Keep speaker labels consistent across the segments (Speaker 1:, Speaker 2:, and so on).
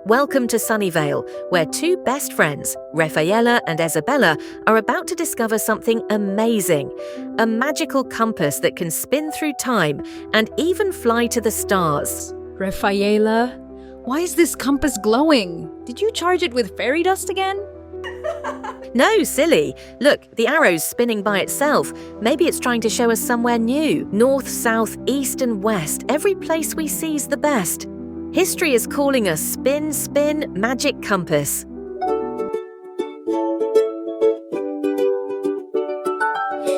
Speaker 1: Welcome to Sunnyvale, where two best friends, Refayela and Ezabela, are about to discover something amazing. A magical compass that can spin through time and even fly to the stars.
Speaker 2: Refayela, why is this compass glowing? Did you charge it with fairy dust again?
Speaker 1: No, silly. Look, the arrow's spinning by itself. Maybe it's trying to show us somewhere new. North, south, east and west, every place we see's the best. History is calling us spin, spin, magic compass.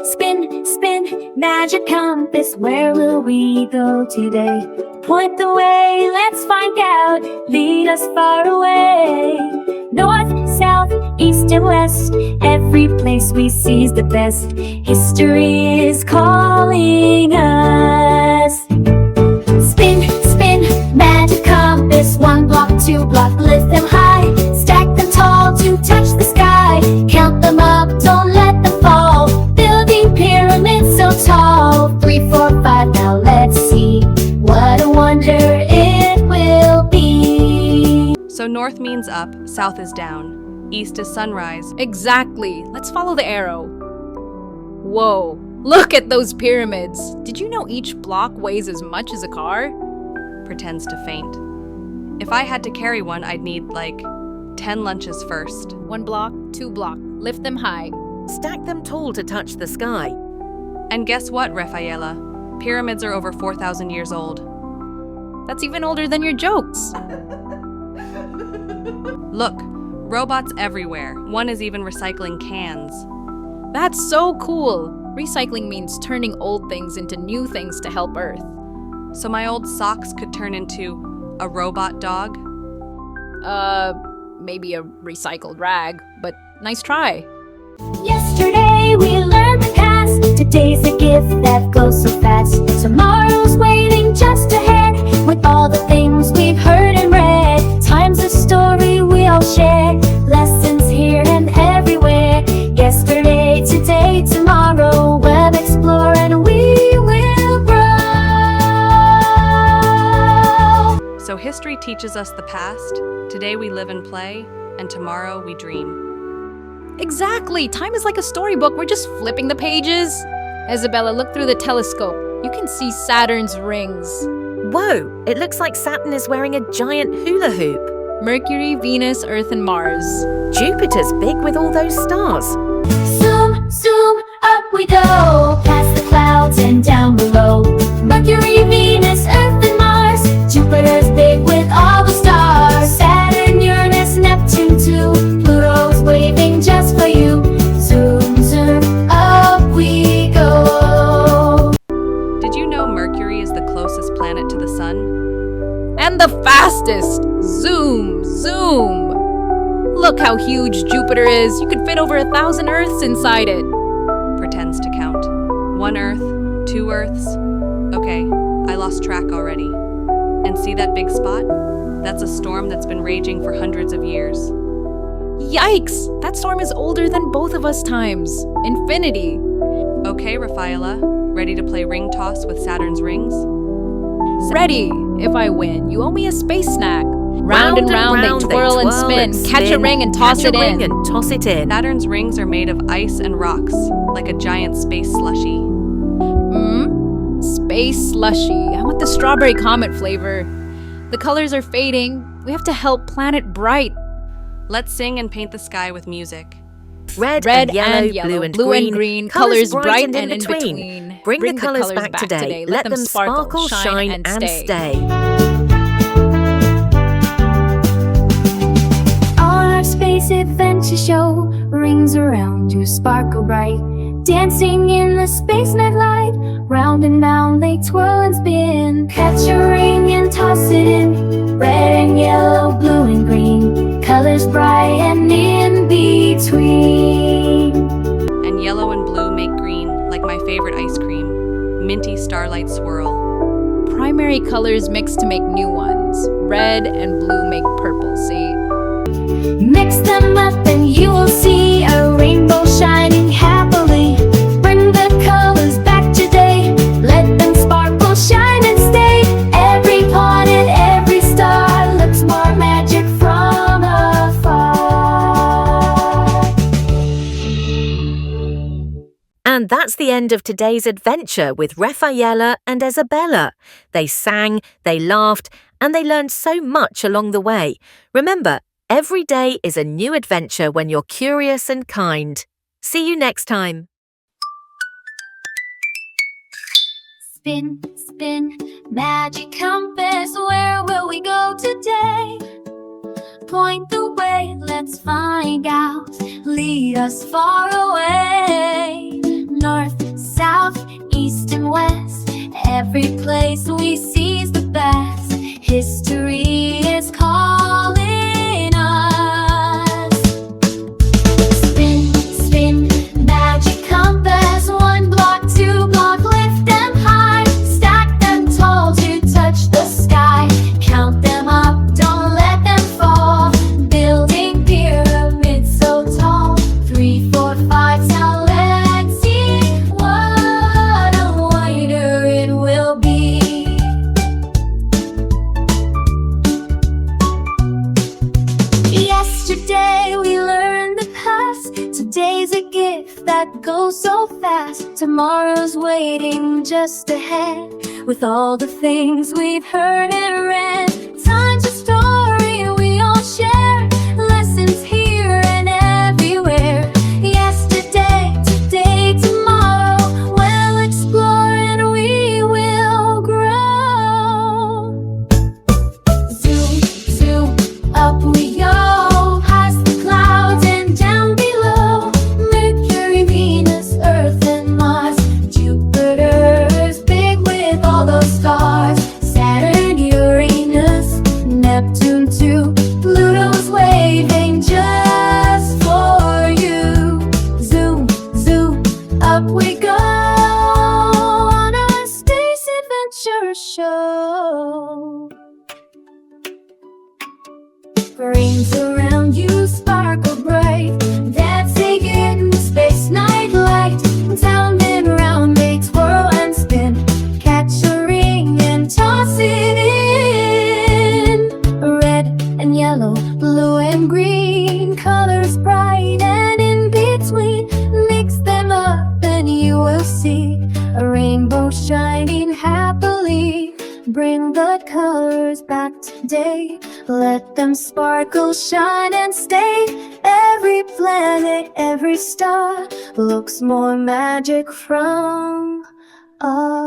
Speaker 3: Spin, spin, magic compass, where will we go today? Point the way, let's find out, lead us far away. North, south, east and west, every place we see's the best. History is calling us. Spin, spin, magic compass, one block, two block, lift them high. Stack them tall to touch the sky. Count them up, don't let them fall. Building pyramids so tall. 3, 4, 5, now let's see what a wonder it will be.
Speaker 4: So north means up, south is down, east is sunrise.
Speaker 2: Exactly. Let's follow the arrow. Whoa, look at those pyramids. Did you know each block weighs as much as a car?
Speaker 4: Pretends to faint. If I had to carry one, I'd need, 10 lunches first.
Speaker 2: 1 block, 2 block, lift them high.
Speaker 1: Stack them tall to touch the sky.
Speaker 4: And guess what, Refayela? Pyramids are over 4,000 years old.
Speaker 2: That's even older than your jokes.
Speaker 4: Look, robots everywhere. One is even recycling cans.
Speaker 2: That's so cool. Recycling means turning old things into new things to help Earth.
Speaker 4: So my old socks could turn into a robot dog?
Speaker 2: Maybe a recycled rag, but nice try.
Speaker 3: Yesterday we learned the past. Today's a gift that goes so fast. Tomorrow's waiting just ahead. With all the things we've heard and read, time's a story we all share. Lessons here and everywhere. Yesterday, today, tomorrow. Web explore and we will grow.
Speaker 4: So history teaches us the past. Today we live and play, and tomorrow we dream.
Speaker 2: Exactly. Time is like a storybook. We're just flipping the pages. Ezabela, look through the telescope. You can see Saturn's rings.
Speaker 1: Whoa, it looks like Saturn is wearing a giant hula hoop.
Speaker 2: Mercury, Venus, Earth, and Mars.
Speaker 1: Jupiter's big with all those stars.
Speaker 3: Zoom, zoom, up we go. Past the clouds and down below. Mercury, Venus, Earth, and Mars. Jupiter's big with all the stars. Saturn, Uranus, Neptune too. Pluto's waving just for you. Zoom, zoom, up we go.
Speaker 4: Did you know Mercury is the closest planet to the sun?
Speaker 2: And the fastest! Zoom, zoom! Look how huge Jupiter is. You could fit over 1,000 Earths inside it.
Speaker 4: Pretends to count. 1 Earth, 2 Earths. Okay, I lost track already. And see that big spot? That's a storm that's been raging for hundreds of years.
Speaker 2: Yikes! That storm is older than both of us times. Infinity.
Speaker 4: Okay, Refayela, ready to play ring toss with Saturn's rings?
Speaker 2: Ready. If I win, you owe me a space snack. Round and round they twirl and spin. Catch a ring and toss it in.
Speaker 4: Saturn's rings are made of ice and rocks, like a giant space slushie.
Speaker 2: Space slushy. I want the strawberry comet flavor. The colors are fading. We have to help planet bright.
Speaker 4: Let's sing and paint the sky with music.
Speaker 1: Red and yellow, blue and green,
Speaker 2: colors bright and in between.
Speaker 1: Bring the colors back today. Let them sparkle, shine, and stay.
Speaker 3: On our space adventure show, rings around you sparkle bright. Dancing in the space night light, round and round they twirl and spin. Catch a ring and toss it in. Red and yellow, blue and green, colors bright and in between.
Speaker 4: And yellow and blue make green, like my favorite ice cream. Minty starlight swirl.
Speaker 2: Primary colors mix to make new ones. Red and blue make purple, see?
Speaker 3: Mix them up and you will see a rainbow shining happily. Bring the colors back today. Let them sparkle, shine and stay. Every planet, every star looks more magic from
Speaker 1: And that's the end of today's adventure with Refayela and Ezabela. They sang, they laughed, and they learned so much along the way. Remember, every day is a new adventure when you're curious and kind. See you next time.
Speaker 3: Spin, spin, magic compass, where will we go today? Point the way, let's find out. Lead us far away. North, south, east and west, every place we see's the best. History is calling us. Spin, spin, magic compass, one block, two block, lift them high, stack them tall to touch the sky. Count them up, don't let them fall. Building pyramids so tall. 3, 4, 5, now let's see what a wonder it will be. Yesterday we learned the past. Today's a gift that goes so fast. Tomorrow's waiting just ahead, with all the things we've heard and read. Time's a story we all share, lessons here and everywhere. Yesterday, today, tomorrow, we'll explore and we will grow. Zoom, zoom, up we go, past the clouds and down below. Mercury, Venus, Earth and Mars, Jupiter's big with all those stars. Saturn, Uranus, Neptune too, Pluto's waving just for you. Zoom, zoom, up we go on our space adventure show. Rings around you sparkle bright, dancing in the space night light. Sound and round they twirl and spin, catch a ring and toss it in. Red and yellow, blue and green, colors bright and in between. Mix them up and you will see a rainbow shining happily. Bring the colors back today, let them sparkle, shine and stay. Every planet, every star looks more magic from us.